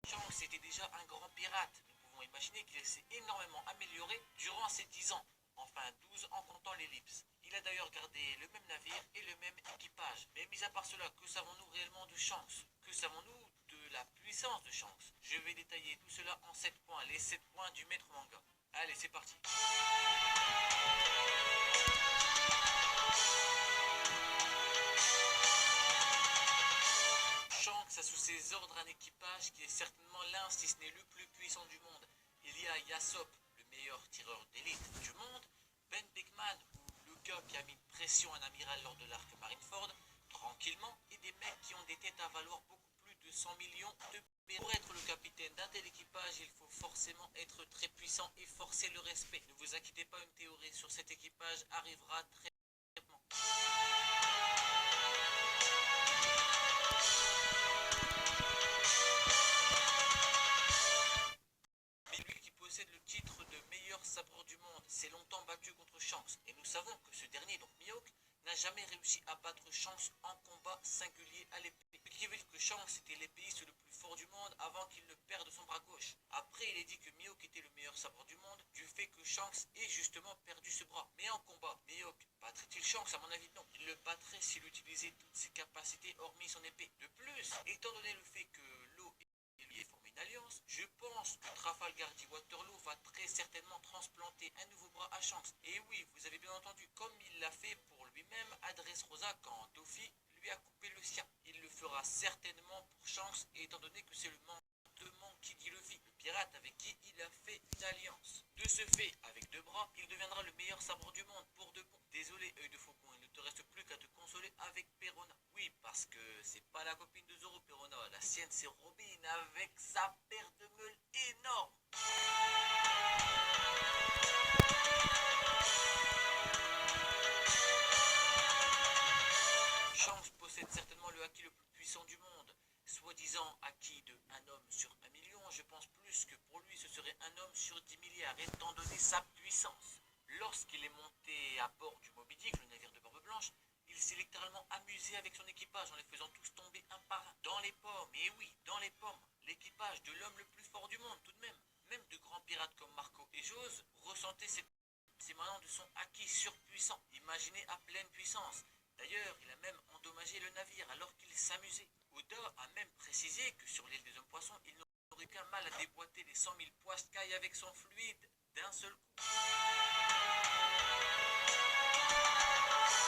Shanks était déjà un grand pirate. Nous pouvons imaginer qu'il s'est énormément amélioré durant ces 10 ans, enfin 12 en comptant l'ellipse. Il a d'ailleurs gardé le même navire et le même équipage. Mais mis à part cela, que savons-nous réellement de Shanks? Que savons-nous de la puissance de Shanks? Je vais détailler tout cela en 7 points, les 7 points du maître manga. Allez, c'est parti. Shanks a sous ses ordres un équipage qui est certainement l'un, si ce n'est le plus puissant du monde. Il y a Yasop, le meilleur tireur d'élite du monde, Ben Beckman, ou le gars qui a mis de pression un amiral lors de l'arc Marineford, tranquillement, et des mecs qui ont des têtes à valoir beaucoup plus de 100 millions de mais pour être le capitaine d'un tel équipage, il faut forcément être très puissant et forcer le respect. Ne vous inquiétez pas, une théorie sur cet équipage arrivera très rapidement. Mais lui qui possède le titre de meilleur sabreur du monde s'est longtemps battu contre Shanks. Et nous savons que ce dernier, donc Mihawk, n'a jamais réussi à battre Shanks en combat singulier à l'épée. Ce qui veut dire que Shanks était l'épéiste le plus fort du monde avant qu'il ne perde son bras gauche. Après, il est dit que Mihawk était le meilleur sabre du monde du fait que Shanks ait justement perdu ce bras. Mais en combat, Mihawk battrait-il Shanks? À mon avis, non. Il le battrait s'il utilisait toutes ses capacités hormis son épée. De plus, étant donné le fait que l'eau et lui ait formé une alliance, je pense que Trafalgar dit Waterloo va très certainement transplanter un nouveau bras à Shanks. Et oui, vous avez bien entendu, comme il l'a fait pour lui-même à Dressrosa quand Doffy lui a coupé le sien. Il le fera certainement pour Shanks, étant donné que c'est le mandement qui dit Luffy, le pirate avec qui il a fait une alliance. De ce fait, avec deux bras, il deviendra le meilleur sabre du monde pour de bon. Désolé, œil de faucon, il ne te reste plus qu'à te consoler avec Perona. Oui, parce que c'est pas la copine de Zoro, Perona. La sienne, c'est Robin avec sa paire de meules énorme. Shanks possède certainement le haki le plus puissant du monde. Soi-disant haki de un homme sur 1 million, je pense plus que pour lui ce serait un homme sur 10 milliards, étant donné sa puissance. Lorsqu'il est monté à bord du Moby Dick, le navire de Barbe Blanche, il s'est littéralement amusé avec son équipage en les faisant tous tomber un par un. Dans les pommes, et oui, dans les pommes, l'équipage de l'homme le plus fort du monde tout de même. Même de grands pirates comme Marco et Jose ressentaient ces émanant de son haki surpuissant, imaginé à pleine puissance. D'ailleurs, il a même endommagé le navire alors qu'il s'amusait. Oda a même précisé que sur l'île des hommes poissons, il n'aurait qu'un mal à déboîter les 100 000 poiscailles avec son fluide d'un seul coup.